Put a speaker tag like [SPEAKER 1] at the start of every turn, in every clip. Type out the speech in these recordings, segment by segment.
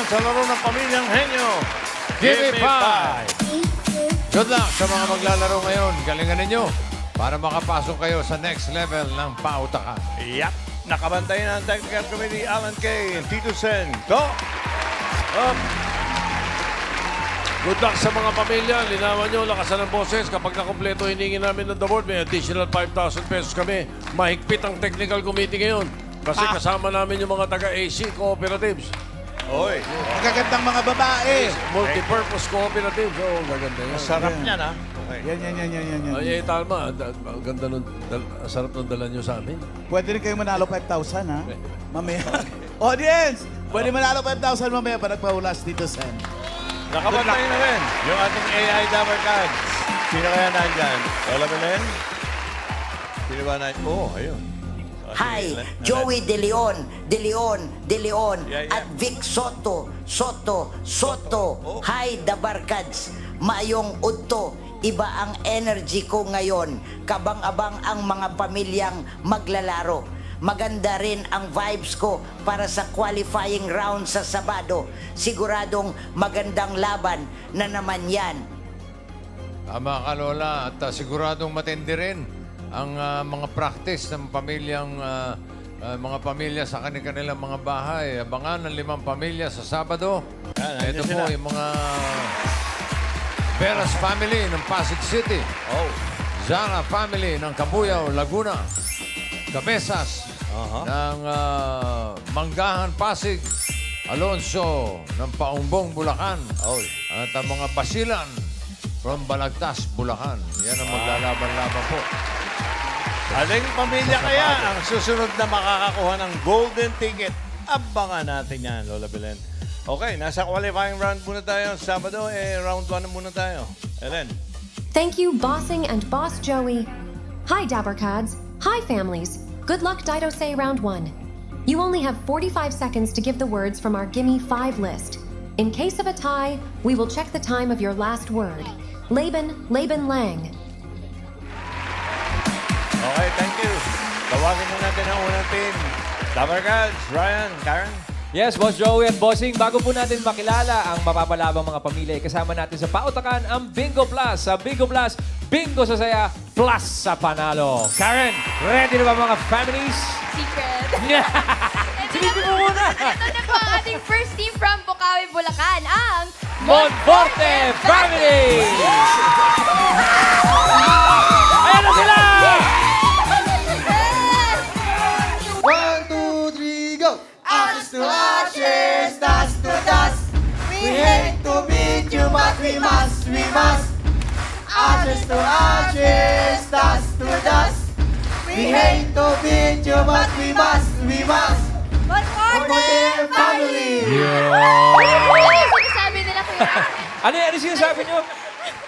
[SPEAKER 1] naman sa laro ng Pamilyang Henyo.
[SPEAKER 2] Give me 5! Good luck sa mga maglalaro ngayon. Galingan ninyo para makapasok kayo sa next level ng pautakan.
[SPEAKER 1] Yap! Nakabantay na ang Technical Committee, Alan Kay, Tito Sen. Go!
[SPEAKER 3] Up. Good luck sa mga pamilya. Linawan nyo, lakasan ng boses. Kapag nakompleto, hiningi namin ng the board. May additional 5,000 pesos kami. Mahigpit ang technical committee ngayon. Kasi kasama namin yung mga taga-AC cooperatives.
[SPEAKER 1] Oy!
[SPEAKER 4] Magagandang mga babae.
[SPEAKER 3] Multipurpose cooperatives. Oo, gaganda yan.
[SPEAKER 1] Sarap niyan, ha? Okay.
[SPEAKER 4] Yan.
[SPEAKER 3] Ay, Talma. Ang ganda nun. Ang sarap ng dala nyo sa amin.
[SPEAKER 4] Pwede rin kayo manalo 5,000, ha? Mamaya. Audience! Pwede manalo 5,000 mamaya pa nagpahulas dito, Sen.
[SPEAKER 1] Nakabantay na rin yung ating AI Dabber Cards. Sino kaya nandyan? Lola Belen? Sino ba nandyan? Oh, ayun.
[SPEAKER 5] Hi, Joey De Leon,
[SPEAKER 1] Yeah.
[SPEAKER 5] at Vic Soto. Hi, Dabarkads. Mayong udto, iba ang energy ko ngayon. Kabang-abang ang mga pamilyang maglalaro. Maganda rin ang vibes ko para sa qualifying round sa Sabado. Siguradong magandang laban na naman yan.
[SPEAKER 2] Tama ka, Lola. At siguradong matindi rin ang mga practice ng pamilyang mga pamilya sa kanilang mga bahay. Abangan ng 5 pamilya sa Sabado. Ito po yung mga Veras family ng Pasig City. Zara family ng Cabuyao, Laguna. Cabezas ng Manggahan, Pasig. Alonso ng Paumbong, Bulacan. At ang mga Basilan from Balagtas, Bulacan. Yan ang maglalaban-laban po.
[SPEAKER 1] Aling pamilya kaya ang susunod na makakakuha ng golden ticket? Abangan natin yan, Lola Belen. Okay, nasa qualifying round muna tayo. Sabado, round 1 na muna tayo. Ellen.
[SPEAKER 6] Thank you, Bossing and Boss Joey. Hi, Dabbercads. Hi, families. Good luck, Dido Say Round 1. You only have 45 seconds to give the words from our Gimme 5 list. In case of a tie, we will check the time of your last word. Laban Lang.
[SPEAKER 1] Okay, thank you. Tawagin na natin ang unang team. Dabbercads, Ryan, Karen.
[SPEAKER 7] Yes, Boss Joey at Bossing, bago po natin makilala ang mapapalabang mga pamilya, kasama natin sa pautakan ang Bingo Plus. Sa Bingo Plus, Bingo sa saya, plus sa panalo. Karen, ready na ba mga families?
[SPEAKER 8] Secret.
[SPEAKER 7] Silipin mo muna!
[SPEAKER 8] Ito na po ang ating first team from Bukawi, Bulacan, ang
[SPEAKER 7] Monforte Family! Ayan na sila!
[SPEAKER 4] 1, 2, 3, go! Ashes to ashes, dust to dust. We hate to beat you, but we must. Ashes to ashes, dust to dust. We hate to beat you, but we must. Monforte family!
[SPEAKER 8] Ano sinasabi nila, kuya?
[SPEAKER 7] Ano sinasabi nyo?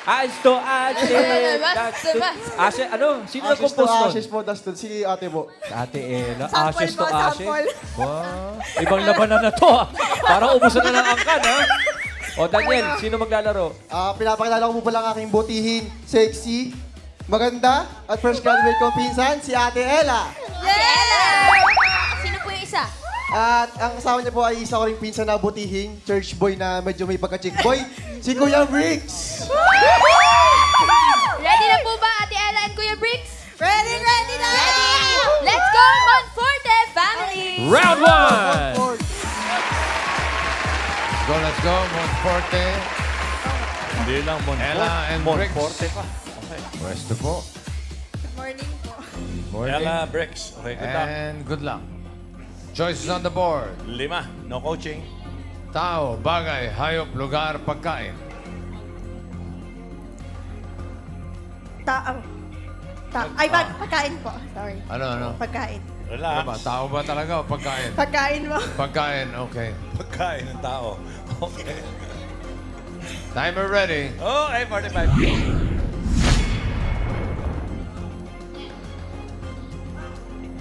[SPEAKER 7] Ashes to ashes, dust to ashes. Ano? Sino nag-compose nun?
[SPEAKER 4] Ashes po, dust to si ate po.
[SPEAKER 7] Ate Ella, ashes to
[SPEAKER 8] Sample po,
[SPEAKER 7] ashes.
[SPEAKER 8] sample.
[SPEAKER 7] Wow. Ibang labanan na to, ha? Parang ubusan na ng angkan, ha? O, Daniel, sino maglalaro?
[SPEAKER 4] Pinapakilala ko po pala ang aking butihin, sexy, maganda, at first graduate kong pinsan, si Ate Ella.
[SPEAKER 8] Yeah! Sino po yung isa?
[SPEAKER 4] At ang kasama niya po ay isa ko ring pinsan na butihin, church boy na medyo may pagka-chick boy, si Kuya Briggs.
[SPEAKER 8] Ready na po ba, Ate Ella and Kuya Briggs? Ready na! Ready! Let's go, Monforte family!
[SPEAKER 7] Round 1!
[SPEAKER 2] Let's go, Monforte.
[SPEAKER 1] Hindi lang
[SPEAKER 2] Ella and Briggs.
[SPEAKER 1] Monforte pa. Okay.
[SPEAKER 2] Pwesto po.
[SPEAKER 8] Good morning po.
[SPEAKER 2] Morning.
[SPEAKER 1] Ella, Bricks. Okay, good luck.
[SPEAKER 2] And good luck. Choices on the board.
[SPEAKER 1] 5, no coaching.
[SPEAKER 2] Tao, bagay, hayop, lugar, pagkain.
[SPEAKER 9] Pagkain po. Sorry.
[SPEAKER 2] Ano?
[SPEAKER 9] Pagkain.
[SPEAKER 1] Relax.
[SPEAKER 2] Ano ba? Tao ba talaga o pagkain?
[SPEAKER 9] Pagkain mo.
[SPEAKER 2] Pagkain, okay.
[SPEAKER 1] Pagkain ng tao. Okay.
[SPEAKER 2] Timer ready.
[SPEAKER 1] Okay, 45.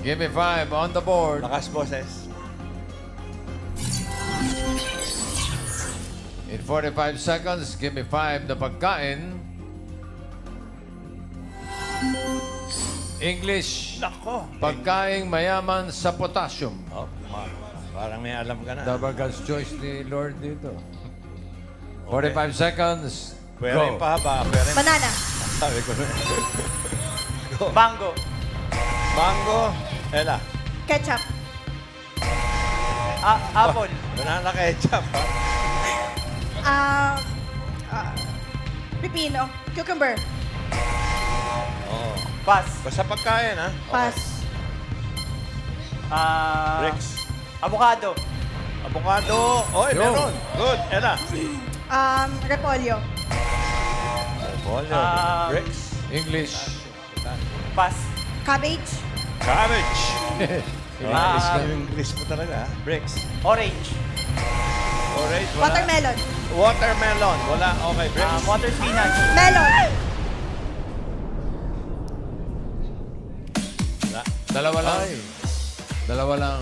[SPEAKER 2] Give me 5 on the board.
[SPEAKER 1] Lakas, boses.
[SPEAKER 2] In 45 seconds, give me 5 na pagkain. English.
[SPEAKER 1] Nako.
[SPEAKER 2] Pagkaing mayaman sa potassium.
[SPEAKER 1] Oh, Parang may alam ka na.
[SPEAKER 2] Double God's choice ni Lord dito. 45 seconds.
[SPEAKER 1] Pwede
[SPEAKER 2] Go.
[SPEAKER 1] pa ba? Pwede.
[SPEAKER 9] Banana.
[SPEAKER 1] Sabi ko na.
[SPEAKER 4] Mango.
[SPEAKER 1] Mango. Ella.
[SPEAKER 9] Ketchup.
[SPEAKER 4] Apple.
[SPEAKER 1] Banana ketchup. Ha?
[SPEAKER 9] Pipino. Cucumber.
[SPEAKER 1] Oo.
[SPEAKER 4] Pass.
[SPEAKER 1] Basta pagkain, ha?
[SPEAKER 9] Pass.
[SPEAKER 1] Rex.
[SPEAKER 4] Avocado.
[SPEAKER 1] Avocado. Oy,
[SPEAKER 2] Yo.
[SPEAKER 1] meron. Good. Ella.
[SPEAKER 9] Repolyo.
[SPEAKER 1] Pollo. Rex.
[SPEAKER 2] English.
[SPEAKER 4] Pass.
[SPEAKER 9] Cabbage.
[SPEAKER 1] Cabbage.
[SPEAKER 2] English ka.
[SPEAKER 1] Yung English mo talaga, ha? Rex.
[SPEAKER 4] Orange.
[SPEAKER 1] Orange. Wala.
[SPEAKER 9] Watermelon.
[SPEAKER 1] Watermelon. Wala. Okay, Rex.
[SPEAKER 4] Water spinach.
[SPEAKER 9] Melon.
[SPEAKER 1] Wala.
[SPEAKER 2] Dalawa lang. Dalawa lang.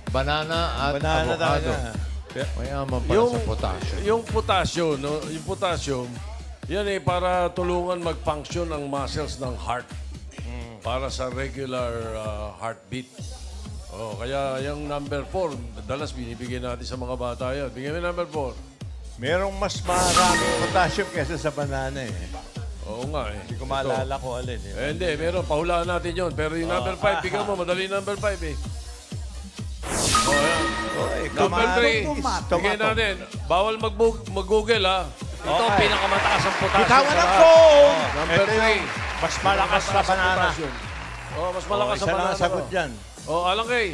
[SPEAKER 2] Banana at
[SPEAKER 1] Banana
[SPEAKER 2] avocado.
[SPEAKER 1] talaga.
[SPEAKER 2] Mayaman para sa potassium.
[SPEAKER 3] Yung potassium, no? Yung potassium, yan para tulungan mag-function ang muscles ng heart. Para sa regular heartbeat. Oh, kaya yung number 4, dalas binibigyan natin sa mga bata yan. Bigyan mo number 4.
[SPEAKER 1] Merong mas maraming potassium kaysa sa banana, eh.
[SPEAKER 3] Oo nga eh.
[SPEAKER 1] Hindi ko maalala ko alin, eh.
[SPEAKER 3] Hindi, meron. Pahulaan natin yun. Pero yung number 5, bigyan mo. Madali number 5 eh. Oh, yan.
[SPEAKER 1] Oy,
[SPEAKER 3] Number 3,
[SPEAKER 1] tomato.
[SPEAKER 3] bigyan natin. Bawal mag-google ha. Ito ang
[SPEAKER 1] Okay.
[SPEAKER 3] pinakamataas ang potassium.
[SPEAKER 1] Bitawan
[SPEAKER 3] sa
[SPEAKER 1] ng
[SPEAKER 3] lahat.
[SPEAKER 1] phone!
[SPEAKER 3] Number
[SPEAKER 1] Ito
[SPEAKER 3] 3.
[SPEAKER 1] yung mas malakas na banana.
[SPEAKER 3] Oh, mas malakas
[SPEAKER 1] Isa
[SPEAKER 3] sa banana.
[SPEAKER 1] lang ang sagot dyan.
[SPEAKER 3] Oh, alang kay.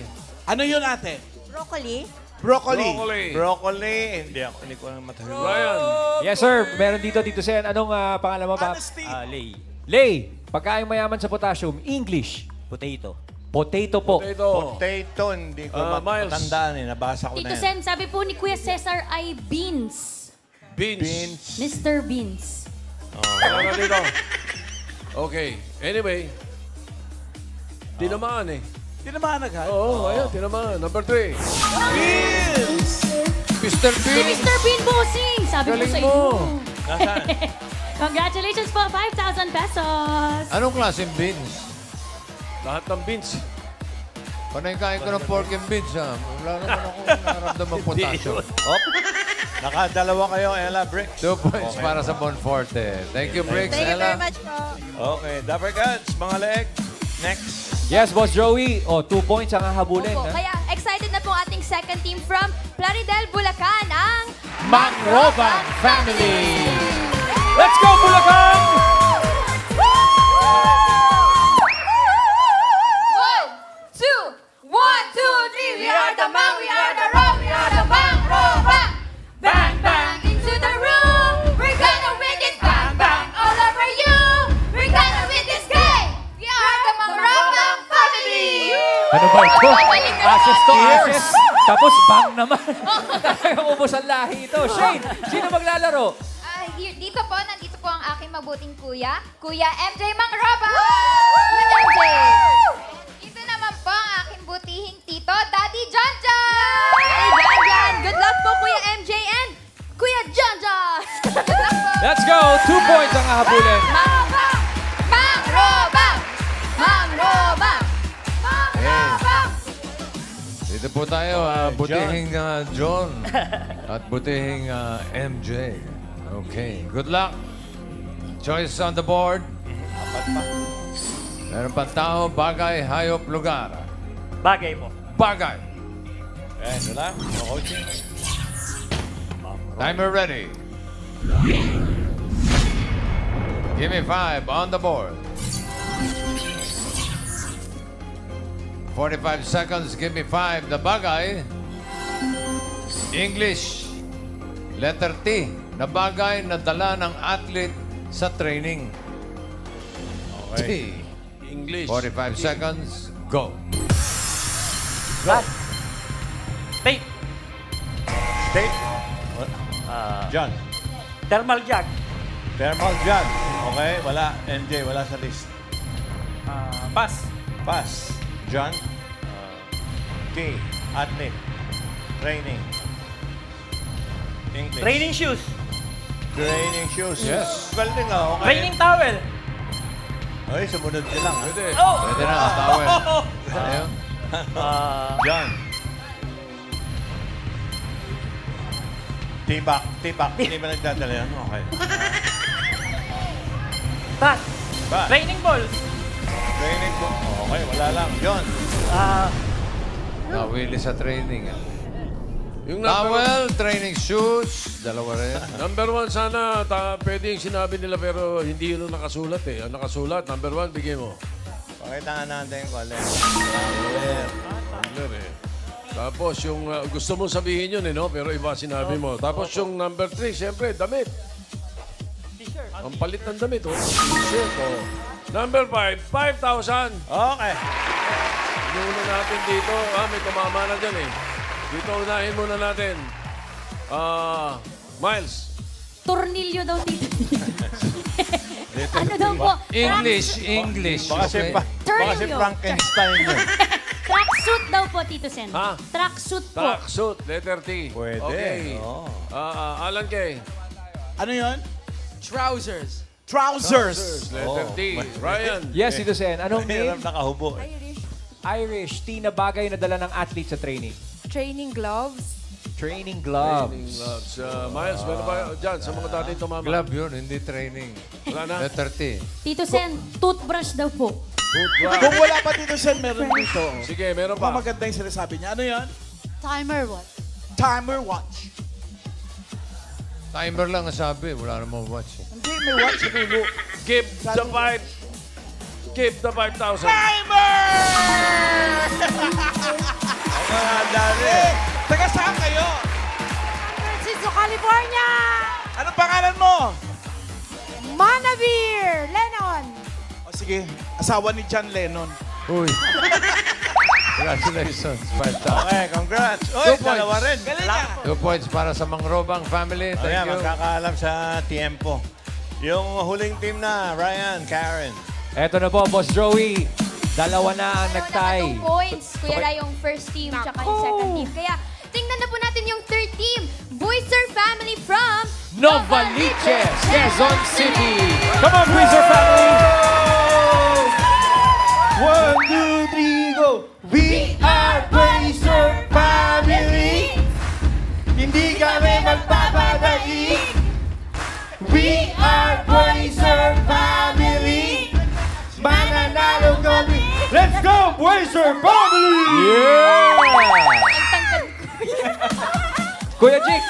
[SPEAKER 10] Ano yun, ate?
[SPEAKER 9] Broccoli.
[SPEAKER 10] Broccoli.
[SPEAKER 3] Broccoli.
[SPEAKER 1] Hindi ko na matahuli.
[SPEAKER 3] Ryan.
[SPEAKER 7] Yes, sir. Meron dito, Tito Sen. Anong pangalan mo, Pap?
[SPEAKER 10] Honesty.
[SPEAKER 4] Lay.
[SPEAKER 7] Lay. Pagkain mayaman sa potassium. English.
[SPEAKER 4] Potato.
[SPEAKER 7] Potato po.
[SPEAKER 3] Potato.
[SPEAKER 1] Potato, hindi ko
[SPEAKER 3] Miles.
[SPEAKER 1] matandaan, eh. Nabasa ko na
[SPEAKER 8] Tito
[SPEAKER 1] yan.
[SPEAKER 8] Sen, sabi po ni Kuya Cesar ay beans.
[SPEAKER 3] Beans.
[SPEAKER 8] Mr. Beans.
[SPEAKER 3] Wala na dito. Okay. Anyway. Tinamaan eh.
[SPEAKER 10] Hindi naman agad.
[SPEAKER 3] Oo, ayun. Tinamaan. Number 3.
[SPEAKER 2] Mr.
[SPEAKER 8] Si
[SPEAKER 2] Bean.
[SPEAKER 8] Mr. Bean Bossing. Sabi ko
[SPEAKER 3] Galing
[SPEAKER 8] sa
[SPEAKER 3] mo.
[SPEAKER 8] inyo.
[SPEAKER 1] Nasaan?
[SPEAKER 8] Congratulations po, 5,000 pesos.
[SPEAKER 2] Anong klaseng beans?
[SPEAKER 3] Lahat ng beans.
[SPEAKER 2] Panay kain ko ng pork and beans, ha? Wala naman akong naramdaman potassium.
[SPEAKER 1] Op. Nakadalawa kayo, Ella, Bricks.
[SPEAKER 2] 2 points para sa Bonforte. Thank you, Briggs,
[SPEAKER 9] Thank you
[SPEAKER 2] Ella.
[SPEAKER 9] very much po.
[SPEAKER 1] Okay, Dapper Cats, mga leg. Next.
[SPEAKER 7] Yes, Boss Joey. 2 points ang hahabulin.
[SPEAKER 8] Opo, kaya excited na po ating second team from Plaridel, Bulacan, ang
[SPEAKER 7] Mangroban Family. Let's go, Bulacan!
[SPEAKER 8] One, two, three. We are the Mang, we are the Ro, we are the Mangroban. Bang, bang into the room. We're gonna win this. Bang, bang all over you. We're gonna win this game. We are the Mangroban family.
[SPEAKER 7] Ano ba ito?
[SPEAKER 8] Babalik na
[SPEAKER 7] Ashes to
[SPEAKER 8] naman.
[SPEAKER 7] ashes. Tapos bang naman. Talagang ubos ang lahi ito. Shane, sino maglalaro?
[SPEAKER 8] Nandito po ang aking mabuting kuya, Kuya MJ Mangroban. Kuya MJ. Ito naman po ang aking butihing tito, Daddy John John. Hey, John John. Good luck po, Kuya MJ and Kuya John John. Good luck po.
[SPEAKER 7] Let's go. 2 points ang hahabulin.
[SPEAKER 8] Mangroban! Mangroban! Mangroban! Mangroban!
[SPEAKER 2] Dito po tayo, butihing John at butihing MJ. Okay, good luck. Choice on the board. Meron pang tao, bagay, hayop, lugar.
[SPEAKER 4] Bagay po.
[SPEAKER 2] Bagay.
[SPEAKER 1] Eh, wala. Coaching.
[SPEAKER 2] Timer ready. Give me 5 on the board. 45 seconds, give me 5. The bagay. English. Letter T. Na bagay na dala ng athlete sa training.
[SPEAKER 3] Okay.
[SPEAKER 2] T.
[SPEAKER 3] English.
[SPEAKER 2] 45 seconds, go.
[SPEAKER 4] Tape.
[SPEAKER 1] Tape. John.
[SPEAKER 4] Thermal jug.
[SPEAKER 1] Thermal John. Okay, wala. MJ, wala sa list.
[SPEAKER 4] Pass.
[SPEAKER 1] Pass. John. T. Athlete. Training. English.
[SPEAKER 4] Training shoes.
[SPEAKER 1] Training shoes.
[SPEAKER 2] Yes.
[SPEAKER 1] Galing, okay.
[SPEAKER 4] Training towel.
[SPEAKER 1] Ay, sumunod ka lang.
[SPEAKER 3] Pwede.
[SPEAKER 2] Pwede na, tawel. Ano yun?
[SPEAKER 1] John. Tibak. Hindi ba nagdadala yan? Okay.
[SPEAKER 11] Pass.
[SPEAKER 1] Ba?
[SPEAKER 11] Training ball.
[SPEAKER 1] Training po. Okay, wala lang. John.
[SPEAKER 2] Nawili sa training.
[SPEAKER 3] Yung number,
[SPEAKER 2] Towel, training shoes, dalawa rin.
[SPEAKER 3] number 1 sana, pwede yung sinabi nila pero hindi yun ang nakasulat eh. Ang nakasulat, number 1, bigyan mo.
[SPEAKER 1] Pakita natin kung alin.
[SPEAKER 3] Tumbler eh. Tapos yung gusto mong sabihin yun eh, no? Pero iba sinabi mo. Tapos yung number 3, siyempre, damit. Ang palit ng damit, oh. T-shirt, oh. Number 5, 5,000.
[SPEAKER 1] Okay.
[SPEAKER 3] Inuuna natin dito. May tumama na dyan eh. Dito unahin muna natin. Miles.
[SPEAKER 11] Tornilyo daw, Tito. Ano daw po?
[SPEAKER 2] English.
[SPEAKER 1] Baka si
[SPEAKER 11] Turn
[SPEAKER 1] Frankenstein yun.
[SPEAKER 11] Tracksuit daw po, Tito Sen.
[SPEAKER 3] Ha?
[SPEAKER 11] Tracksuit po.
[SPEAKER 3] Tracksuit, letter T.
[SPEAKER 1] Pwede.
[SPEAKER 3] Okay.
[SPEAKER 1] Oo.
[SPEAKER 3] Alan Kay.
[SPEAKER 10] Ano yun?
[SPEAKER 4] Trousers.
[SPEAKER 10] Trousers.
[SPEAKER 3] Letter T. Ryan.
[SPEAKER 7] Yes, Tito Sen. Anong
[SPEAKER 1] Mahirap
[SPEAKER 7] name?
[SPEAKER 1] nakahubo.
[SPEAKER 7] Irish. Tina bagay na dala ng athlete sa training.
[SPEAKER 9] Training gloves.
[SPEAKER 7] Training
[SPEAKER 3] Training
[SPEAKER 7] gloves.
[SPEAKER 3] gloves. Miles, meron ba dyan sa mga dating tumama?
[SPEAKER 2] Glove yun, hindi training.
[SPEAKER 3] Wala na?
[SPEAKER 2] Letter T.
[SPEAKER 11] Tito Sen, toothbrush daw po.
[SPEAKER 10] Kung wala pa dito, Sen, meron dito.
[SPEAKER 3] Sige, meron
[SPEAKER 10] Pa
[SPEAKER 3] pa.
[SPEAKER 10] maganda yung sinasabi niya. Ano yan?
[SPEAKER 11] Timer watch.
[SPEAKER 10] Timer watch.
[SPEAKER 2] Timer lang ang sabi, wala namang watch.
[SPEAKER 10] Hindi, may watch sa dulo.
[SPEAKER 3] Give the 5. Give the 5,000.
[SPEAKER 1] Mga dali.
[SPEAKER 10] Taga saan kayo?
[SPEAKER 9] Francisco, California!
[SPEAKER 10] Anong pangalan mo?
[SPEAKER 9] Manavir! Lennon!
[SPEAKER 10] O sige, asawa ni John Lennon.
[SPEAKER 2] Uy. Congratulations, 5,000.
[SPEAKER 1] Okay, congrats. Oy, dalawa rin.
[SPEAKER 2] 2 points para sa Mangrobang family.
[SPEAKER 1] Thank
[SPEAKER 2] Thank you.
[SPEAKER 1] magkakaalam sa tiempo. Yung huling team na, Ryan, Karen.
[SPEAKER 7] Eto na po, Boss Joey. Dalawa na ang
[SPEAKER 8] Meron
[SPEAKER 7] nagtay.
[SPEAKER 8] na 2 points. Kuya Ray yung first team tsaka yung second team. Kaya tingnan na po natin yung third team. Boyser family from
[SPEAKER 7] Novaliches, Quezon City. Come on, Boyser family.
[SPEAKER 4] 1, 2, 3, go! We are Boyser Family! Hindi kami magpapadali! We are Boyser Family! Mananalo kami! Let's go, Boyser Family!
[SPEAKER 7] Kuya Jake,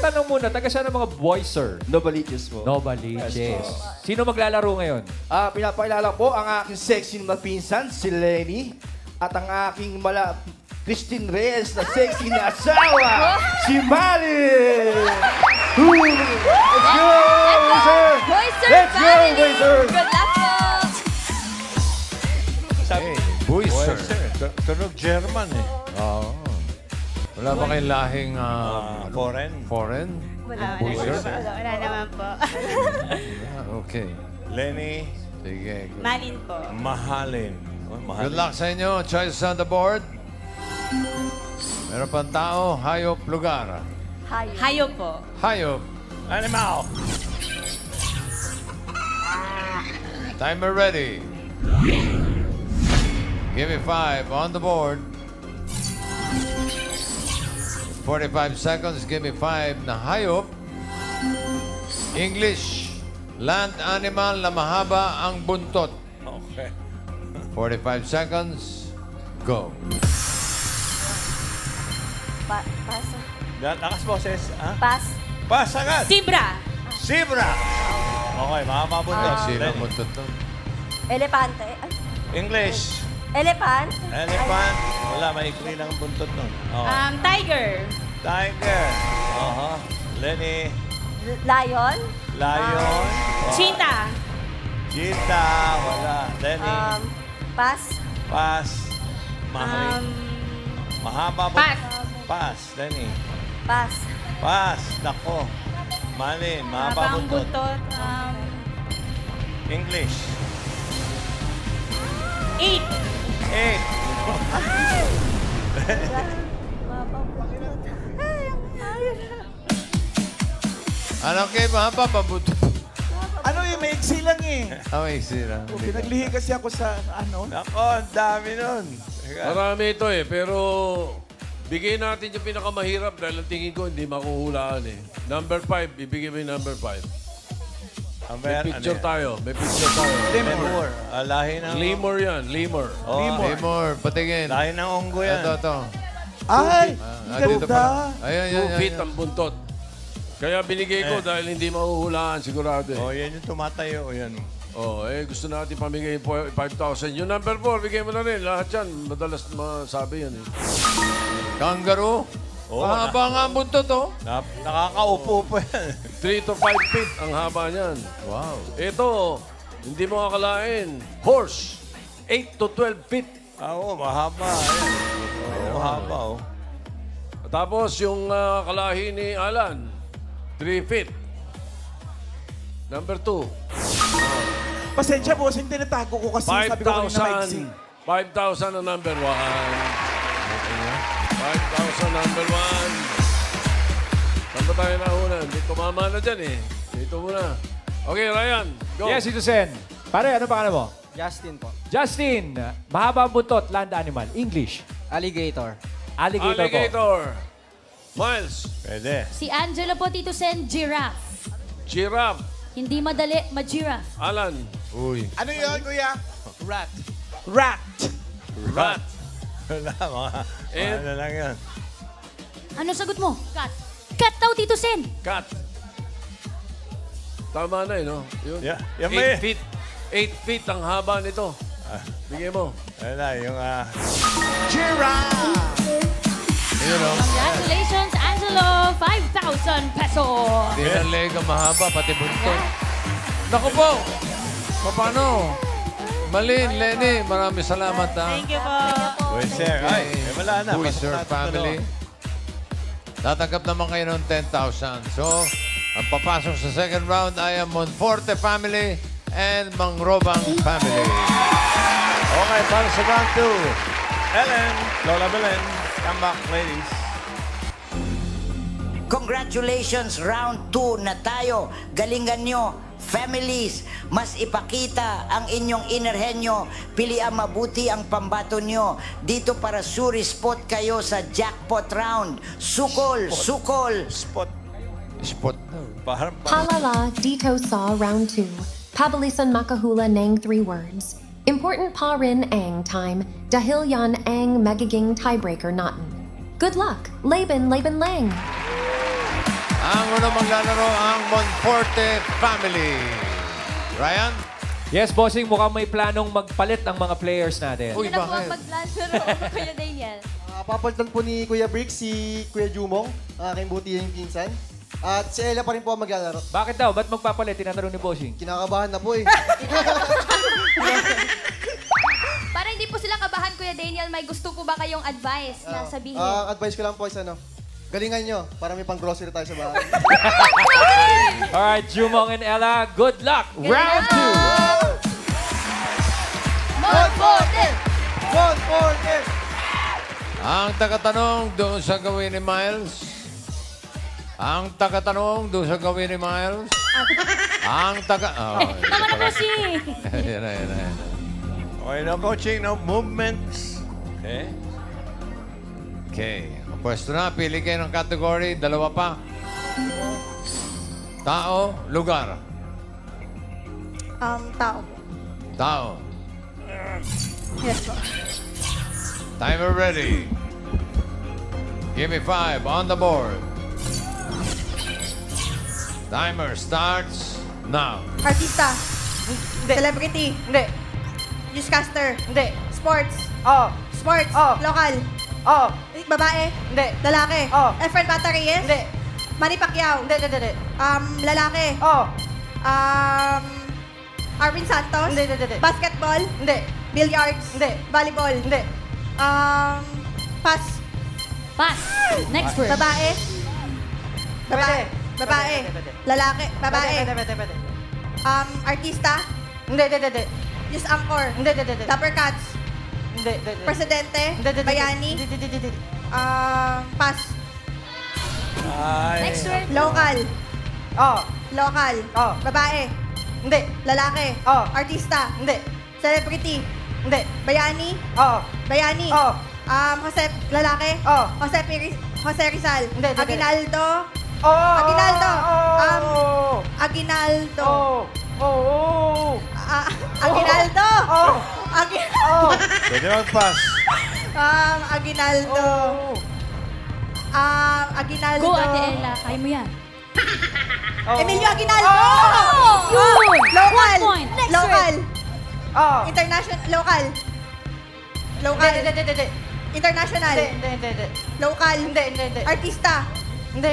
[SPEAKER 7] tanong muna, taga saan ang mga Boyser?
[SPEAKER 4] Novaliches po.
[SPEAKER 7] Novaliches. Sino maglalaro ngayon?
[SPEAKER 4] Pinapakilala po ang aking sexy na pinsan, si Lenny. At ang aking Christine Reyes na sexy na asawa, si Mali! Let's go, Boyser!
[SPEAKER 8] Boyser
[SPEAKER 4] Let's go,
[SPEAKER 8] family!
[SPEAKER 4] Boyser!
[SPEAKER 8] Good luck po!
[SPEAKER 2] Hey, Boyser.
[SPEAKER 1] Tunog German eh.
[SPEAKER 2] Oo. Wala ba kayong lahing
[SPEAKER 1] Foreign.
[SPEAKER 2] foreign? Boyser?
[SPEAKER 9] Wala naman po.
[SPEAKER 2] Okay.
[SPEAKER 1] Lenny,
[SPEAKER 2] Sige.
[SPEAKER 9] Malin po.
[SPEAKER 1] Mahalin. Oh, mahalin.
[SPEAKER 2] Good luck sa inyo. Choices on the board. Meron pang tao, hayop, lugar.
[SPEAKER 9] Hayop po.
[SPEAKER 2] Hayop.
[SPEAKER 1] Animal.
[SPEAKER 2] Timer ready. Give me 5 on the board. 45 seconds. Give me 5 na hayop. English. Land animal na mahaba ang buntot.
[SPEAKER 1] Okay.
[SPEAKER 2] 45 seconds. Go.
[SPEAKER 9] Pass.
[SPEAKER 1] Lakas boses. Ha?
[SPEAKER 9] Pass.
[SPEAKER 1] Pass agad.
[SPEAKER 9] Zebra.
[SPEAKER 1] Zebra. Okay, mababuntot.
[SPEAKER 2] Silang buntot to.
[SPEAKER 9] Elepante. Ay.
[SPEAKER 1] English.
[SPEAKER 9] Elephant.
[SPEAKER 1] Elephant. Wala, maikli lang ang buntot nun. Okay.
[SPEAKER 9] Tiger.
[SPEAKER 1] Tiger. Lenny.
[SPEAKER 9] Lion.
[SPEAKER 1] Lion.
[SPEAKER 9] Cheetah.
[SPEAKER 1] Cheetah. Wala. Lenny.
[SPEAKER 9] Pass.
[SPEAKER 1] Pass. Mahal. Mahaba ba?
[SPEAKER 9] Pass.
[SPEAKER 1] Pass. Lenny.
[SPEAKER 9] Pass.
[SPEAKER 1] Pass. Nako. Malin. Mahaba buntot. English.
[SPEAKER 9] 8.
[SPEAKER 1] 8.
[SPEAKER 2] Ano kayo mahaba pa buntot?
[SPEAKER 10] Ano yung may iksi lang eh.
[SPEAKER 2] May sira.
[SPEAKER 10] Pinaglihi kasi ako sa ano.
[SPEAKER 1] Nako, ang dami nun. Teka.
[SPEAKER 3] Marami ito eh, pero Bigay natin yung pinakamahirap dahil ang tingin ko hindi makuhulaan eh. Number 5, ibigay mo yung number 5. May picture tayo. May picture tayo.
[SPEAKER 1] Lemur. Lahi ng...
[SPEAKER 3] Lemur yan. Lemur.
[SPEAKER 2] Lemur, patingin.
[SPEAKER 1] Lahi ng unggo yan.
[SPEAKER 2] Ito.
[SPEAKER 10] Ay!
[SPEAKER 2] Dito
[SPEAKER 10] Ganda!
[SPEAKER 2] pala. Ayun.
[SPEAKER 3] 2 feet ang buntot. Kaya binigay ko dahil hindi mahuhulaan sigurado eh.
[SPEAKER 1] Oh, yan yung tumatayo. Yan.
[SPEAKER 3] Gusto natin pamigay yung 5,000. Yung number 4, bigay mo na rin. Lahat yan. Madalas masabi yan eh.
[SPEAKER 2] Kangaroo. Mahaba nga ang buntot, oh.
[SPEAKER 1] Nakakaupo pa yan.
[SPEAKER 3] 3 to 5 feet ang haba niyan.
[SPEAKER 2] Wow.
[SPEAKER 3] Ito, hindi mo akalain. Horse, 8 to 12 feet.
[SPEAKER 1] Oo, mahaba. Ayan. Mahaba, oh.
[SPEAKER 3] Tapos yung kalahi ni Alan, 3 feet. Number 2.
[SPEAKER 10] Pasensya, bossing, tinatago ko kasi sabi ko kanina maiksi.
[SPEAKER 3] 5,000 ang number 1. 5,000 number 1. Saan ba tayo nauna? Hindi tumama na dyan eh. Dito muna. Okay, Ryan, go.
[SPEAKER 7] Yes, Ito Sen. Pare, ano pangalan mo?
[SPEAKER 12] Justin po.
[SPEAKER 7] Justin, mahaba ang buntot, land animal. English.
[SPEAKER 12] Alligator.
[SPEAKER 7] Alligator po.
[SPEAKER 3] Alligator. Miles.
[SPEAKER 1] Pwede.
[SPEAKER 11] Si Angela po, Tito Sen, giraffe.
[SPEAKER 3] Giraffe.
[SPEAKER 11] Hindi madali, ma-giraffe.
[SPEAKER 3] Alan.
[SPEAKER 2] Uy.
[SPEAKER 10] Ano yun, kuya?
[SPEAKER 12] Rat.
[SPEAKER 10] Rat.
[SPEAKER 3] Rat.
[SPEAKER 1] Wala, mga... Ano lang yan.
[SPEAKER 11] Ano sagot mo? Cat. Cat daw, Tito Sen.
[SPEAKER 3] Cat. Tama na eh, no? Yun.
[SPEAKER 1] Yeah,
[SPEAKER 3] 8 feet. 8 feet ang haba nito. Bigay mo.
[SPEAKER 1] Wala, yung...
[SPEAKER 10] Giraffe!
[SPEAKER 2] Ayun, oh.
[SPEAKER 11] Congratulations, Angelo. 5,000 pesos.
[SPEAKER 2] Hindi na leg ang mahaba, pati buntot. Naku po! Paano? Malin, Lenny, maraming salamat, ha?
[SPEAKER 9] Thank you po.
[SPEAKER 1] Sir, ay, wala na.
[SPEAKER 2] Buiser family. Tatanggap naman kayo ng 10,000. So, ang papasok sa second round ay ang Monforte family and Mangrobang family.
[SPEAKER 1] Okay, para sa round 2. Ellen, Lola Belen, come back, ladies.
[SPEAKER 5] Congratulations, round 2 na tayo. Galingan nyo, families. Mas ipakita ang inyong innerhenyo. Pili ang mabuti ang pambato nyo. Dito para suri spot kayo sa jackpot round. Sukol, sukol.
[SPEAKER 1] Spot.
[SPEAKER 6] Palala, Dito Saw, round 2. Pabilisan Makahula Nang 3 words. Important pa rin ang time. Dahil yan ang magiging tiebreaker natin. Good luck. Laban Lang.
[SPEAKER 2] Ang unang maglalaro ang Monforte family. Ryan?
[SPEAKER 7] Yes, bossing, mukhang may planong magpalit ang mga players natin.
[SPEAKER 2] Uy,
[SPEAKER 9] Ano po
[SPEAKER 2] bakit?
[SPEAKER 9] ang magplano, Kuya Daniel?
[SPEAKER 12] Papalitan po ni Kuya Brick si Kuya Jumong, ang aking butihing pinsan. At si Ella pa rin po ang maglalaro.
[SPEAKER 7] Bakit daw? Ba't magpapalit? Tinatanong ni bossing.
[SPEAKER 12] Kinakabahan na po eh.
[SPEAKER 8] Para hindi po sila kabahan, Kuya Daniel, may gusto po ba kayong advice na sabihin?
[SPEAKER 12] Advice ko lang po is galingan nyo para may pang-grocery tayo sa bahay.
[SPEAKER 7] Alright, Jumong and Ella, good luck! Round 2!
[SPEAKER 8] Monforte!
[SPEAKER 12] Monforte!
[SPEAKER 2] Ang tagatanong doon sa gawin ni Miles. Ang tagatanong doon sa gawin ni Miles. Ang taga...
[SPEAKER 11] Tama na, bossing!
[SPEAKER 2] Yan na.
[SPEAKER 1] Okay, no coaching, no movements. Okay.
[SPEAKER 2] Okay. Ang pwesto na, pili kayo ng category. 2 pa. Tao, lugar.
[SPEAKER 9] Tao.
[SPEAKER 2] Tao.
[SPEAKER 9] Yes po.
[SPEAKER 2] Timer ready. Give me 5 on the board. Timer starts now.
[SPEAKER 9] Artista. Hindi. Celebrity. Hindi. Newscaster. Hindi. Sports. Sports. Local. Babae. Hindi. Lalaki. Efren Bata Reyes. Hindi. Manny Pacquiao. Hindi. Lalaki. Arvin Santos. Hindi. Basketball. Hindi. Billiards. Hindi. Volleyball. Hindi. Pass.
[SPEAKER 11] Pass. Next word.
[SPEAKER 9] Babae. Babae. Lalaki. Babae.
[SPEAKER 12] Pwede.
[SPEAKER 9] Artista. Hindi. News anchor. Hindi. Dapper Cats. Hindi. Presidente. Bayani. Hindi. Pass.
[SPEAKER 8] Next word.
[SPEAKER 9] Local. Local. Babae. Hindi. Lalaki. Artista. Hindi. Celebrity. Hindi. Bayani. Bayani. Jose, lalaki. Jose Rizal.
[SPEAKER 4] Hindi.
[SPEAKER 9] Aguinaldo.
[SPEAKER 4] Oh!
[SPEAKER 9] Aguinaldo.
[SPEAKER 4] Oh!
[SPEAKER 9] Aguinaldo.
[SPEAKER 4] Oh!
[SPEAKER 9] Aguinaldo.
[SPEAKER 1] Pwede mag-pass.
[SPEAKER 9] Aguinaldo. Aguinaldo.
[SPEAKER 11] Go, Ate Ella. Kaya mo yan.
[SPEAKER 9] Emilio Aguinaldo.
[SPEAKER 11] Yun!
[SPEAKER 9] Local.
[SPEAKER 11] 1 point. Next
[SPEAKER 9] Local.
[SPEAKER 4] Oh!
[SPEAKER 9] International. Local. Local.
[SPEAKER 4] Hindi.
[SPEAKER 9] International.
[SPEAKER 4] Hindi.
[SPEAKER 9] Local.
[SPEAKER 4] Hindi.
[SPEAKER 9] Artista.
[SPEAKER 4] Hindi.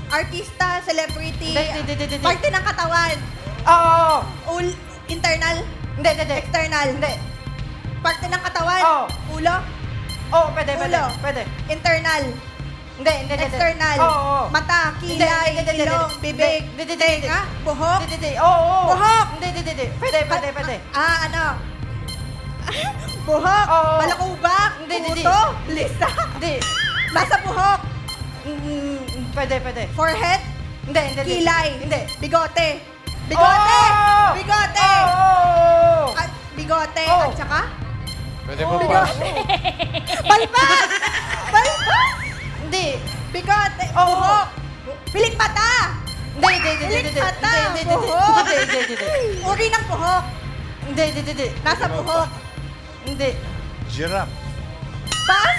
[SPEAKER 9] Artista, celebrity.
[SPEAKER 4] Hindi.
[SPEAKER 9] Parte ng katawan.
[SPEAKER 4] Oh!
[SPEAKER 9] Internal.
[SPEAKER 4] Hindi.
[SPEAKER 9] External.
[SPEAKER 4] Hindi.
[SPEAKER 9] Parte ng katawan.
[SPEAKER 4] Oh.
[SPEAKER 9] Ulo.
[SPEAKER 4] Oh, pwede.
[SPEAKER 9] Internal.
[SPEAKER 4] Hindi.
[SPEAKER 9] External.
[SPEAKER 4] Oo.
[SPEAKER 9] Mata, kilay,
[SPEAKER 4] Hindi.
[SPEAKER 9] ilong, bibig,
[SPEAKER 4] Hindi.
[SPEAKER 9] tenga, buhok.
[SPEAKER 4] Hindi. Oo.
[SPEAKER 9] Buhok.
[SPEAKER 4] Hindi. Pwede.
[SPEAKER 9] Ano? Buhok.
[SPEAKER 4] Oo.
[SPEAKER 9] Balakubak.
[SPEAKER 4] Hindi.
[SPEAKER 9] Puto. Lisa.
[SPEAKER 4] Hindi.
[SPEAKER 9] Nasa buhok.
[SPEAKER 4] Pwede.
[SPEAKER 9] Forehead.
[SPEAKER 4] Hindi.
[SPEAKER 9] Kilay.
[SPEAKER 4] Hindi.
[SPEAKER 9] Bigote. Bigote.
[SPEAKER 4] Oo.
[SPEAKER 9] Bigote.
[SPEAKER 4] Oo.
[SPEAKER 9] At bigote.
[SPEAKER 4] Oo.
[SPEAKER 9] At saka?
[SPEAKER 2] Pwede mag-pass.
[SPEAKER 9] Balbas. Balbas.
[SPEAKER 4] Hindi.
[SPEAKER 9] Bigote.
[SPEAKER 4] Oo.
[SPEAKER 9] Buhok. Pilik mata.
[SPEAKER 4] Hindi.
[SPEAKER 9] Pilik mata.
[SPEAKER 4] Hindi.
[SPEAKER 9] Buhok.
[SPEAKER 4] Hindi.
[SPEAKER 9] Uri ng buhok.
[SPEAKER 4] Hindi.
[SPEAKER 9] Nasa buhok.
[SPEAKER 4] Hindi.
[SPEAKER 1] Giraffe.
[SPEAKER 9] Pass.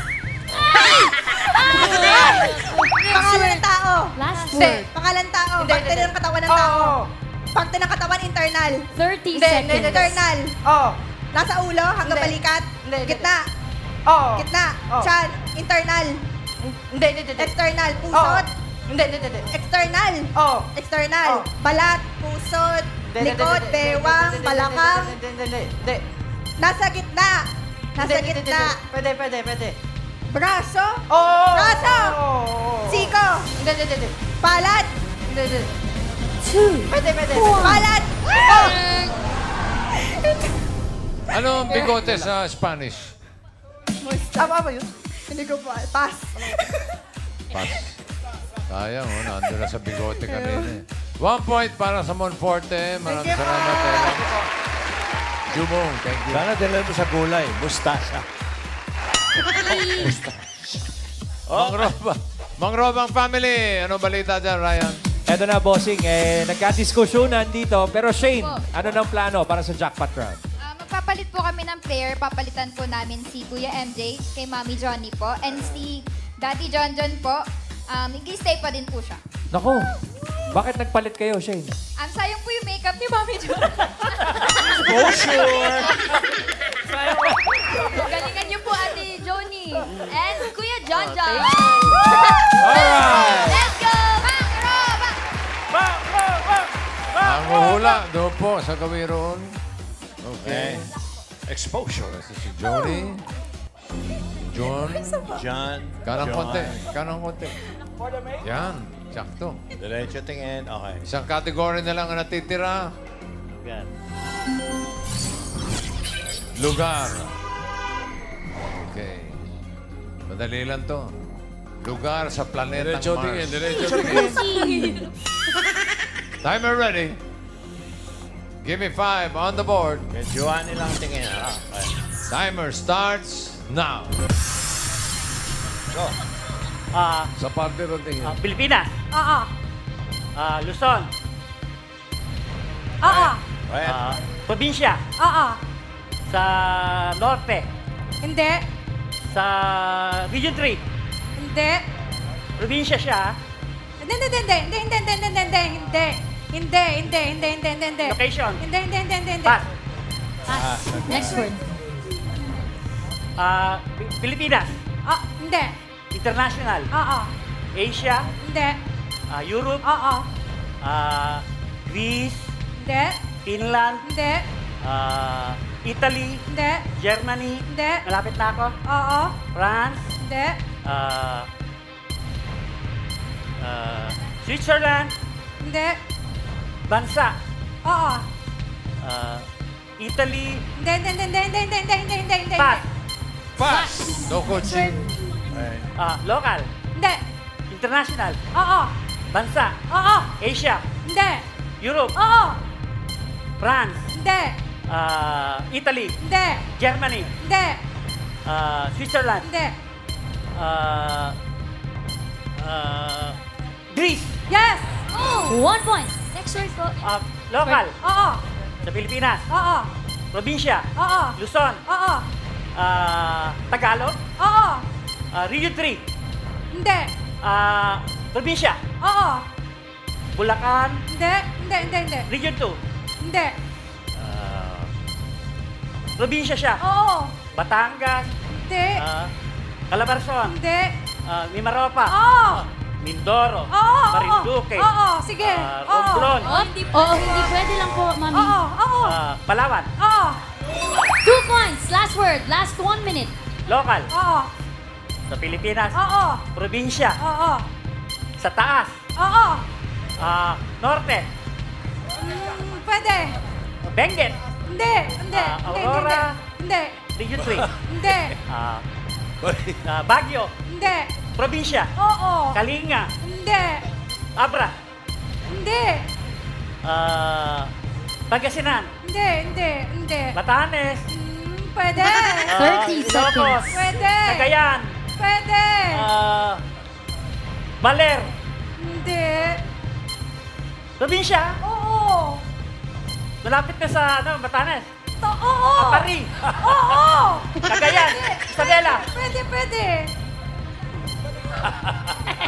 [SPEAKER 9] Pangalan ng tao.
[SPEAKER 11] Last
[SPEAKER 9] Hindi.
[SPEAKER 11] word.
[SPEAKER 9] Pangalan ng tao.
[SPEAKER 4] Hindi.
[SPEAKER 9] Parte ng katawan ng tao.
[SPEAKER 4] Oo.
[SPEAKER 9] Parte ng katawan internal.
[SPEAKER 11] 30
[SPEAKER 4] Hindi.
[SPEAKER 11] seconds.
[SPEAKER 9] Internal.
[SPEAKER 4] Oh.
[SPEAKER 9] Nasa ulo hanggang
[SPEAKER 4] Hindi.
[SPEAKER 9] balikat.
[SPEAKER 4] Hindi.
[SPEAKER 9] Gitna.
[SPEAKER 4] Oh.
[SPEAKER 9] Gitna.
[SPEAKER 4] Oh.
[SPEAKER 9] Tiyan. Internal.
[SPEAKER 4] Hindi.
[SPEAKER 9] External. Pusot.
[SPEAKER 4] Hindi.
[SPEAKER 9] External.
[SPEAKER 4] Oh.
[SPEAKER 9] External.
[SPEAKER 4] Oh.
[SPEAKER 9] Balat. Pusod. Likod. Bewang. Balakang.
[SPEAKER 4] Hindi.
[SPEAKER 9] Nasa gitna. Nasa gitna.
[SPEAKER 4] Pwede.
[SPEAKER 9] Braso.
[SPEAKER 4] Oh.
[SPEAKER 9] Braso. Siko.
[SPEAKER 4] Hindi.
[SPEAKER 9] Palad.
[SPEAKER 4] Hindi.
[SPEAKER 11] 2.
[SPEAKER 4] Pwede.
[SPEAKER 9] Palad.
[SPEAKER 2] Ano ang bigote sa Spanish?
[SPEAKER 4] Tama ba yun?
[SPEAKER 9] Hindi ko pa. Pass.
[SPEAKER 2] Pass. Sayang, nandun na sa bigote kanina. 1 point para sa Monforte. Maraming salamat. Jumong, thank you.
[SPEAKER 1] Sana dala mo sa gulay. Mustasa.
[SPEAKER 2] Mang Robang family. Ano balita dyan, Ryan?
[SPEAKER 7] Eto na, bossing. Nagka-diskusyonan dito. Pero Shane,
[SPEAKER 8] Opo.
[SPEAKER 7] ano ng plano para sa jackpot round?
[SPEAKER 8] Magpapalit po kami ng player. Papalitan po namin si Kuya MJ, kay Mami Johnny po, and si Daddy John po. Nag-stay pa din po siya.
[SPEAKER 7] Naku, bakit nagpalit kayo, Shane?
[SPEAKER 8] Sayang po yung makeup ni Mami John.
[SPEAKER 1] Oh, sure.
[SPEAKER 11] Galingan niyo po, Ate Johnny. And Kuya John.
[SPEAKER 2] Alright!
[SPEAKER 8] Let's go! Mang Roba!
[SPEAKER 2] Ang hula, doon po sa Gawiroon. Okay.
[SPEAKER 1] Exposure.
[SPEAKER 2] Si Johnny. John.
[SPEAKER 1] John.
[SPEAKER 2] Kanang konti. Yan. Sakto.
[SPEAKER 1] Diretso tingin. Okay.
[SPEAKER 2] Isang category na lang ang natitira.
[SPEAKER 1] Yan.
[SPEAKER 2] Lugar. Okay. Madali lang to. Lugar sa planetang
[SPEAKER 3] Diretso
[SPEAKER 2] Mars.
[SPEAKER 3] tingin.
[SPEAKER 2] Timer ready. Give me 5 on the board.
[SPEAKER 1] Medyoan nilang tingin. Okay.
[SPEAKER 2] Timer starts now.
[SPEAKER 1] Go.
[SPEAKER 3] Sa parte ng tingin.
[SPEAKER 13] Pilipinas.
[SPEAKER 9] Oo.
[SPEAKER 13] Luzon.
[SPEAKER 9] Oo.
[SPEAKER 1] Right.
[SPEAKER 13] Probinsya.
[SPEAKER 9] Oo.
[SPEAKER 13] Sa Norte.
[SPEAKER 9] Hindi.
[SPEAKER 13] Sa Region 3.
[SPEAKER 9] Hindi.
[SPEAKER 13] Probinsya siya.
[SPEAKER 9] Hindi.
[SPEAKER 13] Location.
[SPEAKER 9] Hindi.
[SPEAKER 13] Pass.
[SPEAKER 11] Next word.
[SPEAKER 13] Pilipinas.
[SPEAKER 9] Hindi.
[SPEAKER 13] International.
[SPEAKER 9] Oo.
[SPEAKER 13] Asia.
[SPEAKER 9] Hindi.
[SPEAKER 13] Europe.
[SPEAKER 9] Oo.
[SPEAKER 13] Greece.
[SPEAKER 9] Hindi.
[SPEAKER 13] Finland.
[SPEAKER 9] Hindi.
[SPEAKER 13] Italy.
[SPEAKER 9] Hindi.
[SPEAKER 13] Germany.
[SPEAKER 9] Hindi.
[SPEAKER 13] Malapit na ako.
[SPEAKER 9] Oo.
[SPEAKER 13] France.
[SPEAKER 9] Hindi.
[SPEAKER 13] Switzerland.
[SPEAKER 9] Hindi.
[SPEAKER 13] Bansa.
[SPEAKER 9] Oo.
[SPEAKER 13] Italy.
[SPEAKER 9] Hindi.
[SPEAKER 13] Pass.
[SPEAKER 2] Pass. No coaching.
[SPEAKER 13] Local.
[SPEAKER 9] Hindi.
[SPEAKER 13] International.
[SPEAKER 9] Oo.
[SPEAKER 13] Bansa.
[SPEAKER 9] Oo.
[SPEAKER 13] Asia.
[SPEAKER 9] Hindi.
[SPEAKER 13] Europe.
[SPEAKER 9] Oo.
[SPEAKER 13] France.
[SPEAKER 9] Hindi.
[SPEAKER 13] Italy.
[SPEAKER 9] Hindi.
[SPEAKER 13] Germany.
[SPEAKER 9] Hindi.
[SPEAKER 13] Switzerland.
[SPEAKER 9] Hindi.
[SPEAKER 13] Greece.
[SPEAKER 9] Yes!
[SPEAKER 11] Oh, 1 point. Next word po.
[SPEAKER 13] Local.
[SPEAKER 9] Oo.
[SPEAKER 13] Sa Pilipinas.
[SPEAKER 9] Oo.
[SPEAKER 13] Probinsya.
[SPEAKER 9] Oo.
[SPEAKER 13] Luzon.
[SPEAKER 9] Oo.
[SPEAKER 13] Tagalog.
[SPEAKER 9] Oo.
[SPEAKER 13] Region 3.
[SPEAKER 9] Hindi.
[SPEAKER 13] Probinsya.
[SPEAKER 9] Oo.
[SPEAKER 13] Bulacan.
[SPEAKER 9] Hindi. Hindi.
[SPEAKER 13] Region 2.
[SPEAKER 9] Hindi.
[SPEAKER 13] Probinsya siya.
[SPEAKER 9] Oo.
[SPEAKER 13] Batangas.
[SPEAKER 9] Hindi.
[SPEAKER 13] Calabarzon.
[SPEAKER 9] Hindi.
[SPEAKER 13] Mimaropa.
[SPEAKER 9] Oo.
[SPEAKER 13] Mindoro.
[SPEAKER 9] Oo.
[SPEAKER 13] Marinduque.
[SPEAKER 9] Oo. Sige.
[SPEAKER 13] Romblon.
[SPEAKER 11] Oo, hindi pwede lang po, Mami.
[SPEAKER 9] Oo.
[SPEAKER 13] Palawan.
[SPEAKER 9] Oo.
[SPEAKER 11] 2 points. Last word. Last 1 minute.
[SPEAKER 13] Local.
[SPEAKER 9] Oo.
[SPEAKER 13] Sa Pilipinas.
[SPEAKER 9] Oo.
[SPEAKER 13] Probinsya.
[SPEAKER 9] Oo.
[SPEAKER 13] Sa taas.
[SPEAKER 9] Oo.
[SPEAKER 13] Norte.
[SPEAKER 9] Pwede.
[SPEAKER 13] Benguet.
[SPEAKER 9] Hindi.
[SPEAKER 13] Aurora.
[SPEAKER 9] Hindi.
[SPEAKER 13] Region 3.
[SPEAKER 9] Hindi.
[SPEAKER 13] Baguio.
[SPEAKER 9] Hindi.
[SPEAKER 13] Probinsya.
[SPEAKER 9] Oo.
[SPEAKER 13] Kalinga.
[SPEAKER 9] Hindi.
[SPEAKER 13] Abra.
[SPEAKER 9] Hindi.
[SPEAKER 13] Pangasinan.
[SPEAKER 9] Hindi.
[SPEAKER 13] Batanes.
[SPEAKER 9] Pwede.
[SPEAKER 11] 30 seconds.
[SPEAKER 9] Pwede.
[SPEAKER 13] Cagayan.
[SPEAKER 9] Pwede.
[SPEAKER 13] Baler.
[SPEAKER 9] Hindi.
[SPEAKER 13] Probinsya.
[SPEAKER 9] Oo.
[SPEAKER 13] Malapit na sa Batanes.
[SPEAKER 9] Oo.
[SPEAKER 13] Apari.
[SPEAKER 9] Oo.
[SPEAKER 13] Cagayan. Isabela.
[SPEAKER 9] Pwede.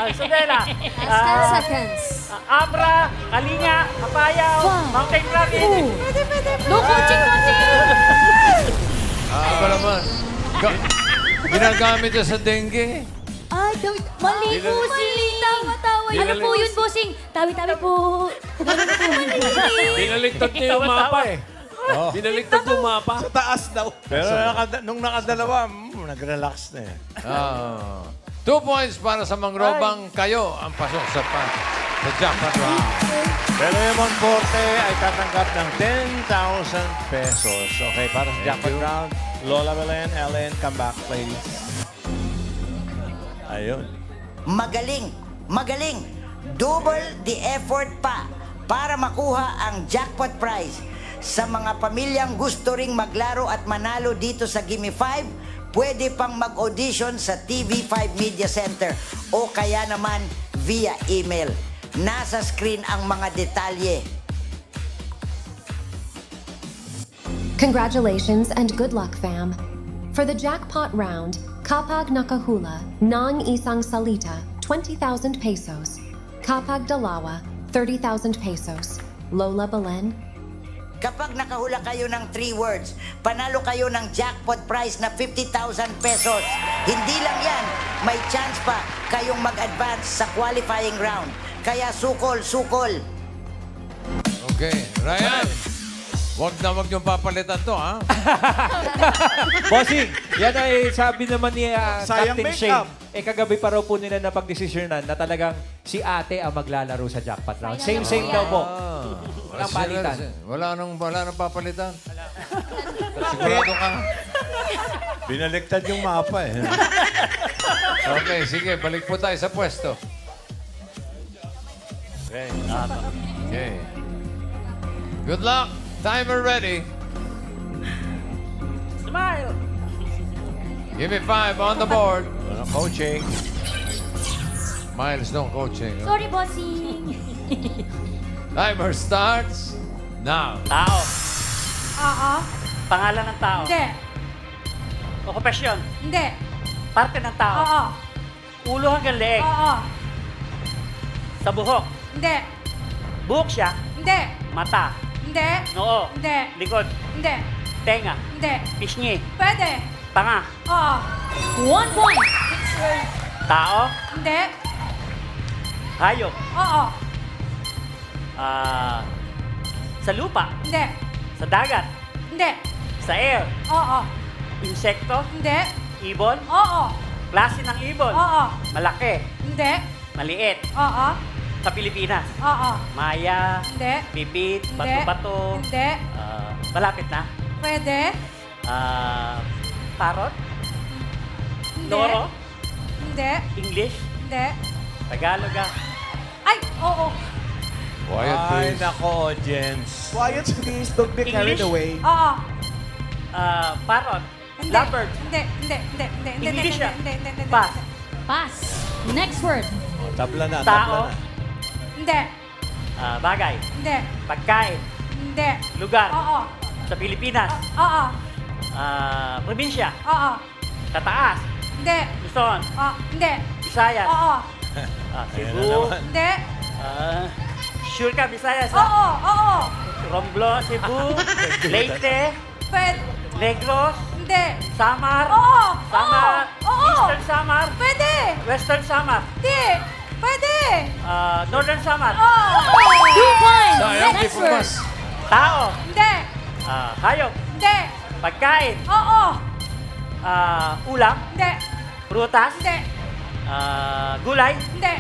[SPEAKER 13] Isabela.
[SPEAKER 11] Last 10 seconds.
[SPEAKER 13] Abra, Kalinga, Apayao, Mountain Province.
[SPEAKER 9] Pwede.
[SPEAKER 11] No coaching.
[SPEAKER 2] Ba naman? Ginagamit niya sa dengue.
[SPEAKER 11] Ay, mali po Tama. Ano po yun, bossing? Tawi-tawi po. Ganun po.
[SPEAKER 3] Binaligtad niya yung mapa eh. Binaligtad yung mapa.
[SPEAKER 10] Sa taas daw.
[SPEAKER 1] Pero nung nakadalawa, nag-relax na eh.
[SPEAKER 2] 2 points para sa mangrobang kayo ang pasok sa jackpot round.
[SPEAKER 1] Pero yung Monforte ay tatanggap ng 10,000 pesos. Okay, para sa jackpot round, Lola Belen, Ellen, come back, ladies. Ayun.
[SPEAKER 5] Magaling. Double the effort pa para makuha ang jackpot prize. Sa mga pamilyang gusto ring maglaro at manalo dito sa Gimme 5, pwede pang mag-audition sa TV5 Media Center o kaya naman via email. Nasa screen ang mga detalye.
[SPEAKER 6] Congratulations and good luck, fam. For the jackpot round, kapag nakahula ng isang salita, 20,000 pesos. Kapag dalawa, 30,000 pesos. Lola Belen?
[SPEAKER 5] Kapag nakahula kayo ng 3 words, panalo kayo ng jackpot prize na 50,000 pesos. Hindi lang yan, may chance pa kayong mag-advance sa qualifying round. Kaya sukol.
[SPEAKER 2] Okay, Ryan. Wag niyong papalitan to, ha?
[SPEAKER 7] Bossing, yan ay sabi naman ni
[SPEAKER 10] Sayang
[SPEAKER 7] Captain
[SPEAKER 10] makeup.
[SPEAKER 7] Shane. Kagabi pa raw po nila na pagdesisyonan na talagang si ate ang maglalaro sa jackpot round. Same daw po. Walang palitan.
[SPEAKER 2] Wala nang papalitan. Sigurado ka.
[SPEAKER 1] Binaliktad yung mapa eh.
[SPEAKER 2] Okay, sige. Balik po tayo sa pwesto. Okay. Good luck. Timer ready.
[SPEAKER 13] Smile.
[SPEAKER 2] Give me 5 on the board.
[SPEAKER 1] Coaching.
[SPEAKER 2] Miles, no coaching.
[SPEAKER 11] Sorry, bossing.
[SPEAKER 2] Timer starts now.
[SPEAKER 13] Tao.
[SPEAKER 9] Oo.
[SPEAKER 13] Pangalan ng tao.
[SPEAKER 9] Hindi.
[SPEAKER 13] Okupasyon.
[SPEAKER 9] Hindi.
[SPEAKER 13] Parte ng tao.
[SPEAKER 9] Oo.
[SPEAKER 13] Ulo hanggang leeg.
[SPEAKER 9] Oo.
[SPEAKER 13] Sa buhok.
[SPEAKER 9] Hindi.
[SPEAKER 13] Buhok siya.
[SPEAKER 9] Hindi.
[SPEAKER 13] Mata.
[SPEAKER 9] Hindi.
[SPEAKER 13] Noo.
[SPEAKER 9] Hindi.
[SPEAKER 13] Likod.
[SPEAKER 9] Hindi.
[SPEAKER 13] Tenga.
[SPEAKER 9] Hindi.
[SPEAKER 13] Pisngi.
[SPEAKER 9] Pwede.
[SPEAKER 13] Panga.
[SPEAKER 9] Oo.
[SPEAKER 11] 1 point.
[SPEAKER 13] Tao.
[SPEAKER 9] Hindi.
[SPEAKER 13] Hayop.
[SPEAKER 9] Oo.
[SPEAKER 13] Sa lupa.
[SPEAKER 9] Hindi.
[SPEAKER 13] Sa dagat.
[SPEAKER 9] Hindi.
[SPEAKER 13] Sa air.
[SPEAKER 9] Oo.
[SPEAKER 13] Insekto.
[SPEAKER 9] Hindi.
[SPEAKER 13] Ibon.
[SPEAKER 9] Oo.
[SPEAKER 13] Klase ng ibon.
[SPEAKER 9] Oo.
[SPEAKER 13] Malaki.
[SPEAKER 9] Hindi.
[SPEAKER 13] Maliit.
[SPEAKER 9] Oo.
[SPEAKER 13] Sa Pilipinas.
[SPEAKER 9] Oo.
[SPEAKER 13] Maya.
[SPEAKER 9] Hindi.
[SPEAKER 13] Pipit.
[SPEAKER 9] Hindi.
[SPEAKER 13] Bato-bato.
[SPEAKER 9] Hindi.
[SPEAKER 13] Malapit na.
[SPEAKER 9] Pwede.
[SPEAKER 13] Parot.
[SPEAKER 9] Hindi.
[SPEAKER 13] Loro.
[SPEAKER 9] Hindi.
[SPEAKER 13] English.
[SPEAKER 9] Hindi.
[SPEAKER 13] Tagalog.
[SPEAKER 9] Ay, oo.
[SPEAKER 2] Quiet,
[SPEAKER 1] Ay,
[SPEAKER 2] please.
[SPEAKER 1] nako, audience.
[SPEAKER 10] Quiet please, don't be carried
[SPEAKER 13] English?
[SPEAKER 10] away.
[SPEAKER 9] Oo.
[SPEAKER 13] Parot. Lovebirds.
[SPEAKER 9] Hindi.
[SPEAKER 13] Indonesia.
[SPEAKER 9] Hindi.
[SPEAKER 13] Pass.
[SPEAKER 11] Pass. Next word.
[SPEAKER 1] Tabla na,
[SPEAKER 13] Tao.
[SPEAKER 1] tabla na.
[SPEAKER 9] Hindi.
[SPEAKER 13] Bagay.
[SPEAKER 9] Hindi.
[SPEAKER 13] Pagkain.
[SPEAKER 9] Hindi.
[SPEAKER 13] Lugar.
[SPEAKER 9] Oo.
[SPEAKER 13] Sa Pilipinas.
[SPEAKER 9] Oo.
[SPEAKER 13] Probinsya.
[SPEAKER 9] Oo.
[SPEAKER 13] Sa taas.
[SPEAKER 9] Hindi.
[SPEAKER 13] Luzon.
[SPEAKER 9] Hindi.
[SPEAKER 13] Visayas.
[SPEAKER 9] Oo.
[SPEAKER 1] Ayan na
[SPEAKER 13] Cebu.
[SPEAKER 1] naman.
[SPEAKER 9] Hindi.
[SPEAKER 13] Sure ka, Visayas.
[SPEAKER 9] Oo.
[SPEAKER 13] Romblon, Cebu. Leyte.
[SPEAKER 9] Pwede.
[SPEAKER 13] Negros.
[SPEAKER 9] Hindi.
[SPEAKER 13] Samar.
[SPEAKER 9] Oo.
[SPEAKER 13] Samar.
[SPEAKER 9] Oo.
[SPEAKER 13] Eastern Samar.
[SPEAKER 9] Pwede.
[SPEAKER 13] Western Samar.
[SPEAKER 9] Hindi. Pwede.
[SPEAKER 13] Northern Samar.
[SPEAKER 9] Oo.
[SPEAKER 11] 2 points.
[SPEAKER 2] Sayang, di
[SPEAKER 11] Next
[SPEAKER 2] po
[SPEAKER 11] word.
[SPEAKER 2] mas.
[SPEAKER 13] Tao.
[SPEAKER 9] Hindi.
[SPEAKER 13] Hayop.
[SPEAKER 9] Hindi.
[SPEAKER 13] Pagkain.
[SPEAKER 9] Oo.
[SPEAKER 13] Ulam.
[SPEAKER 9] Hindi.
[SPEAKER 13] Prutas.
[SPEAKER 9] Hindi.
[SPEAKER 13] Gulay.
[SPEAKER 9] Hindi.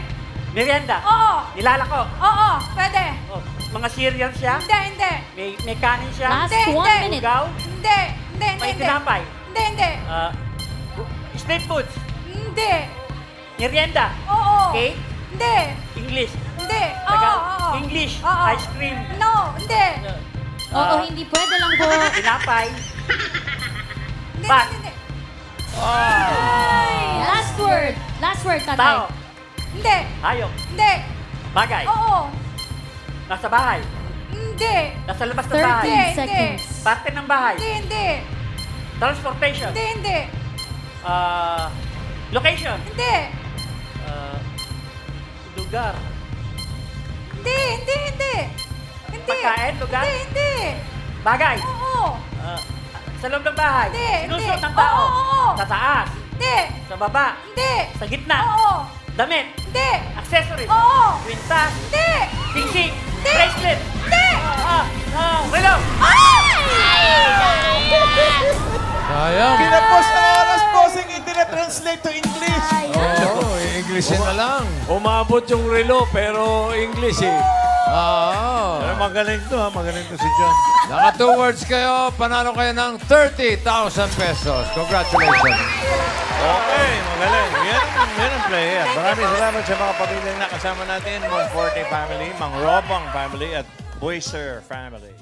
[SPEAKER 13] Merienda.
[SPEAKER 9] Oo.
[SPEAKER 13] Nilalako.
[SPEAKER 9] Oo. Pwede.
[SPEAKER 13] Mga cereal siya.
[SPEAKER 9] Hindi.
[SPEAKER 13] May kanin siya.
[SPEAKER 11] Last
[SPEAKER 9] Hindi,
[SPEAKER 11] 1
[SPEAKER 9] hindi.
[SPEAKER 11] minute.
[SPEAKER 13] Ugaw.
[SPEAKER 9] Hindi.
[SPEAKER 13] May tinapay.
[SPEAKER 9] Hindi.
[SPEAKER 13] Street foods.
[SPEAKER 9] Hindi.
[SPEAKER 13] Merienda.
[SPEAKER 9] Oo.
[SPEAKER 13] Cake.
[SPEAKER 9] Hindi.
[SPEAKER 13] English.
[SPEAKER 9] Hindi.
[SPEAKER 13] Taga- English.
[SPEAKER 9] Oo.
[SPEAKER 13] Ice cream.
[SPEAKER 9] No. Hindi.
[SPEAKER 11] Oo, hindi pwede lang po.
[SPEAKER 13] Tinapay.
[SPEAKER 9] Hindi.
[SPEAKER 13] Pass.
[SPEAKER 9] Hindi.
[SPEAKER 11] Last word. Last word, tatay.
[SPEAKER 13] Tao.
[SPEAKER 9] Hindi.
[SPEAKER 13] Hayop.
[SPEAKER 9] Hindi.
[SPEAKER 13] Bagay.
[SPEAKER 9] Oo.
[SPEAKER 13] Nasa bahay.
[SPEAKER 9] Hindi.
[SPEAKER 13] Nasa labas ng bahay.
[SPEAKER 11] 13 seconds.
[SPEAKER 13] Parte ng bahay.
[SPEAKER 9] Hindi.
[SPEAKER 13] Transportation.
[SPEAKER 9] Hindi.
[SPEAKER 13] Location.
[SPEAKER 9] Hindi.
[SPEAKER 13] Lugar.
[SPEAKER 9] Hindi.
[SPEAKER 13] Pagkain, lugar.
[SPEAKER 9] Hindi.
[SPEAKER 13] Bagay.
[SPEAKER 9] Oo.
[SPEAKER 13] Sa loob ng bahay.
[SPEAKER 9] Hindi.
[SPEAKER 13] Sinusuot ng tao.
[SPEAKER 9] Oo.
[SPEAKER 13] Sa taas.
[SPEAKER 9] Hindi.
[SPEAKER 13] Sa baba.
[SPEAKER 9] Hindi.
[SPEAKER 13] Sa gitna.
[SPEAKER 9] Oo.
[SPEAKER 13] Damit.
[SPEAKER 9] Hindi.
[SPEAKER 13] Accessories.
[SPEAKER 9] Oo.
[SPEAKER 13] Kwintas.
[SPEAKER 9] Hindi.
[SPEAKER 13] Singsing.
[SPEAKER 9] Hindi.
[SPEAKER 13] Bracelet.
[SPEAKER 9] Hindi.
[SPEAKER 13] Relo.
[SPEAKER 2] Sayang.
[SPEAKER 10] Kinapos ang oras, bossing. Hindi na-translate to English.
[SPEAKER 2] Oo, Englishin na lang.
[SPEAKER 3] Umabot yung relo, pero English eh.
[SPEAKER 1] Pero magaling to ha, magaling to si John.
[SPEAKER 2] Naka 2 words kayo, panalo kayo ng 30,000 pesos. Congratulations.
[SPEAKER 1] Okay, magaling. Yan ang player. Maraming salamat sa mga pamilyang nakasama natin. Mong Forte family, Mang Robang family, at Boyser family.